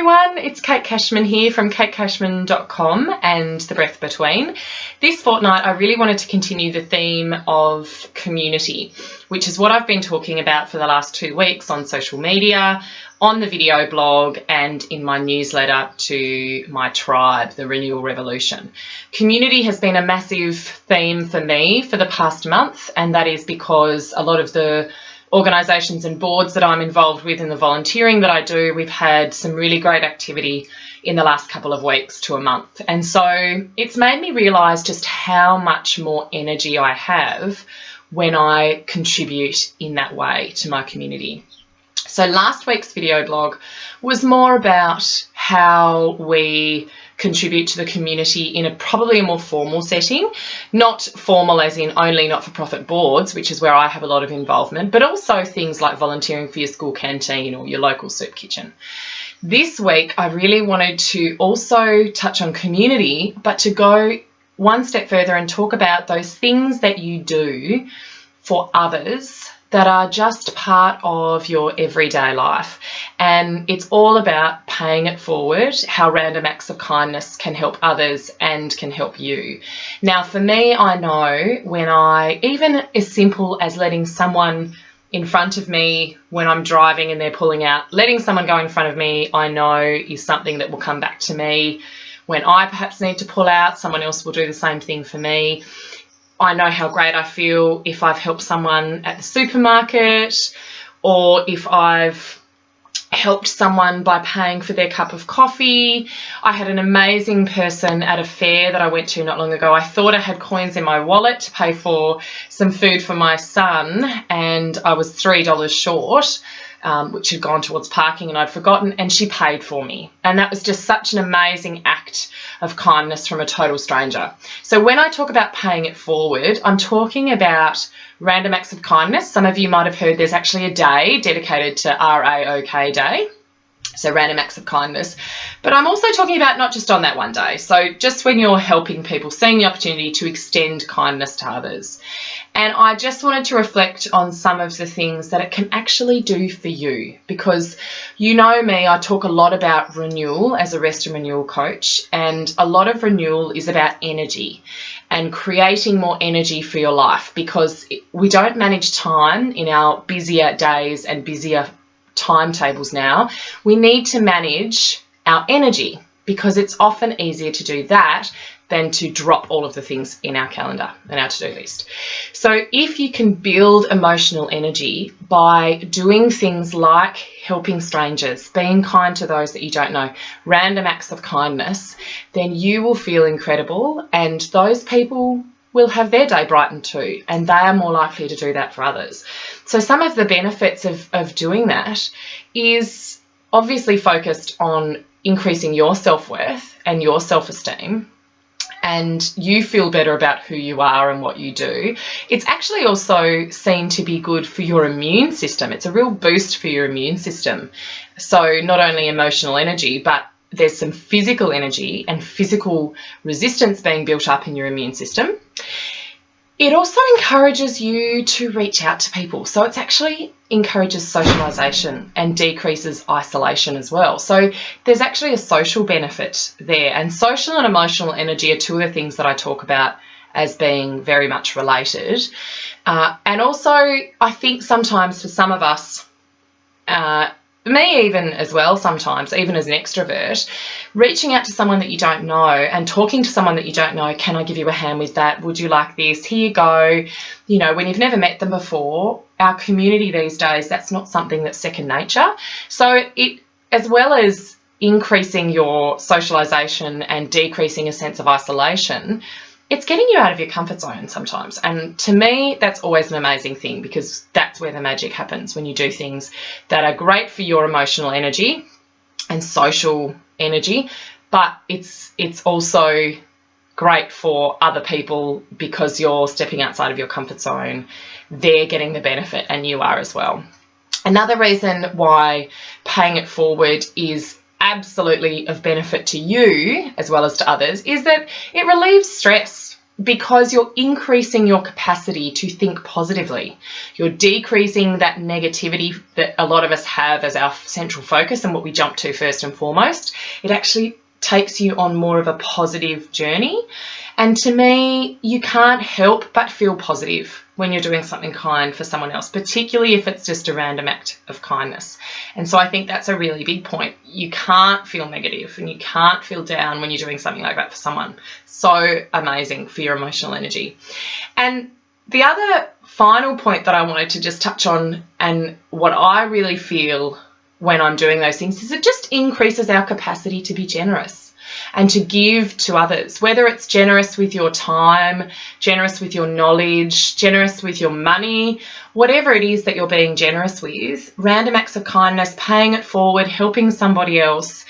Everyone, it's Kate Cashman here from katecashman.com and The Breath Between. This fortnight I really wanted to continue the theme of community, which is what I've been talking about for the last 2 weeks on social media, on the video blog and in my newsletter to my tribe, the Renewal Revolution. Community has been a massive theme for me for the past month, and that is because a lot of the organisations and boards that I'm involved with and the volunteering that I do, we've had some really great activity in the last couple of weeks to a month. And so it's made me realise just how much more energy I have when I contribute in that way to my community. So last week's video blog was more about how we contribute to the community in probably a more formal setting, not formal as in only not-for-profit boards, which is where I have a lot of involvement, but also things like volunteering for your school canteen or your local soup kitchen. This week, I really wanted to also touch on community, but to go one step further and talk about those things that you do for others that are just part of your everyday life. And it's all about paying it forward, how random acts of kindness can help others and can help you. Now, for me, I know when even as simple as letting someone in front of me when I'm driving and they're pulling out, letting someone go in front of me, I know is something that will come back to me. When I perhaps need to pull out, someone else will do the same thing for me. I know how great I feel if I've helped someone at the supermarket, or if I've helped someone by paying for their cup of coffee. I had an amazing person at a fair that I went to not long ago. I thought I had coins in my wallet to pay for some food for my son, and I was $3 short, which had gone towards parking and I'd forgotten, and she paid for me. And that was just such an amazing act of kindness from a total stranger. So when I talk about paying it forward, I'm talking about random acts of kindness. Some of you might have heard there's actually a day dedicated to RAOK Day. So random acts of kindness. But I'm also talking about not just on that one day. So just when you're helping people, seeing the opportunity to extend kindness to others. And I just wanted to reflect on some of the things that it can actually do for you, because you know me, I talk a lot about renewal as a rest and renewal coach, and a lot of renewal is about energy and creating more energy for your life, because we don't manage time in our busier days and busier timetables now. We need to manage our energy, because it's often easier to do that than to drop all of the things in our calendar and our to-do list. So if you can build emotional energy by doing things like helping strangers, being kind to those that you don't know, random acts of kindness, then you will feel incredible, and those people will have their day brightened too, and they are more likely to do that for others. So some of the benefits of doing that is obviously focused on increasing your self-worth and your self-esteem, and you feel better about who you are and what you do. It's actually also seen to be good for your immune system. It's a real boost for your immune system. So not only emotional energy, but there's some physical energy and physical resistance being built up in your immune system. It also encourages you to reach out to people. So it actually encourages socialisation and decreases isolation as well. So there's actually a social benefit there. And social and emotional energy are two of the things that I talk about as being very much related. And also, I think sometimes for some of us, me even as well sometimes, even as an extrovert, reaching out to someone that you don't know and talking to someone that you don't know, can I give you a hand with that? Would you like this? Here you go. You know, when you've never met them before, our community these days, that's not something that's second nature. So it, as well as increasing your socialisation and decreasing a sense of isolation, it's getting you out of your comfort zone sometimes. And to me, that's always an amazing thing, because that's where the magic happens, when you do things that are great for your emotional energy and social energy, but it's also great for other people because you're stepping outside of your comfort zone. They're getting the benefit and you are as well. Another reason why paying it forward is absolutely of benefit to you as well as to others is that it relieves stress. because you're increasing your capacity to think positively. You're decreasing that negativity that a lot of us have as our central focus and what we jump to first and foremost. It actually takes you on more of a positive journey. And to me, you can't help but feel positive when you're doing something kind for someone else, particularly if it's just a random act of kindness. And so I think that's a really big point. You can't feel negative and you can't feel down when you're doing something like that for someone. So amazing for your emotional energy. And the other final point that I wanted to just touch on, and what I really feel when I'm doing those things, is it just increases our capacity to be generous and to give to others, whether it's generous with your time, generous with your knowledge, generous with your money, whatever it is that you're being generous with. Random acts of kindness, paying it forward, helping somebody else,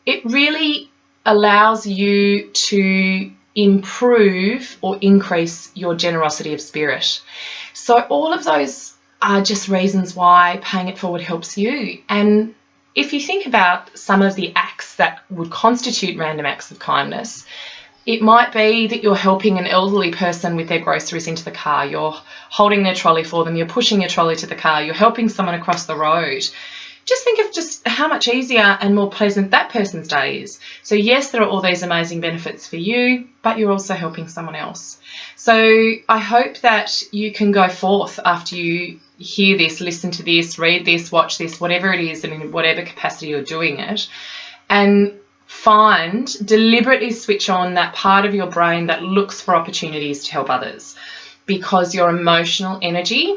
it really allows you to improve or increase your generosity of spirit. So all of those are just reasons why paying it forward helps you. And if you think about some of the acts that would constitute random acts of kindness, it might be that you're helping an elderly person with their groceries into the car, you're holding their trolley for them, you're pushing your trolley to the car, you're helping someone across the road. Just think of just how much easier and more pleasant that person's day is. So yes, there are all these amazing benefits for you, but you're also helping someone else. So I hope that you can go forth after you hear this, listen to this, read this, watch this, whatever it is, and in whatever capacity you're doing it, and deliberately switch on that part of your brain that looks for opportunities to help others, because your emotional energy,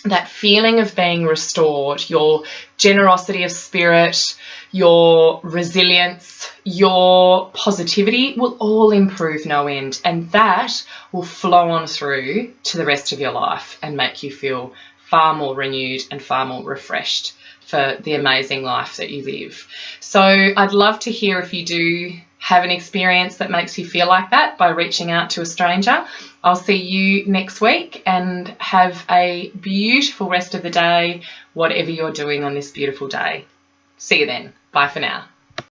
that feeling of being restored, your generosity of spirit, your resilience, your positivity will all improve no end, and that will flow on through to the rest of your life and make you feel far more renewed and far more refreshed for the amazing life that you live. So I'd love to hear if you do have an experience that makes you feel like that by reaching out to a stranger. I'll see you next week, and have a beautiful rest of the day, whatever you're doing on this beautiful day. See you then. Bye for now.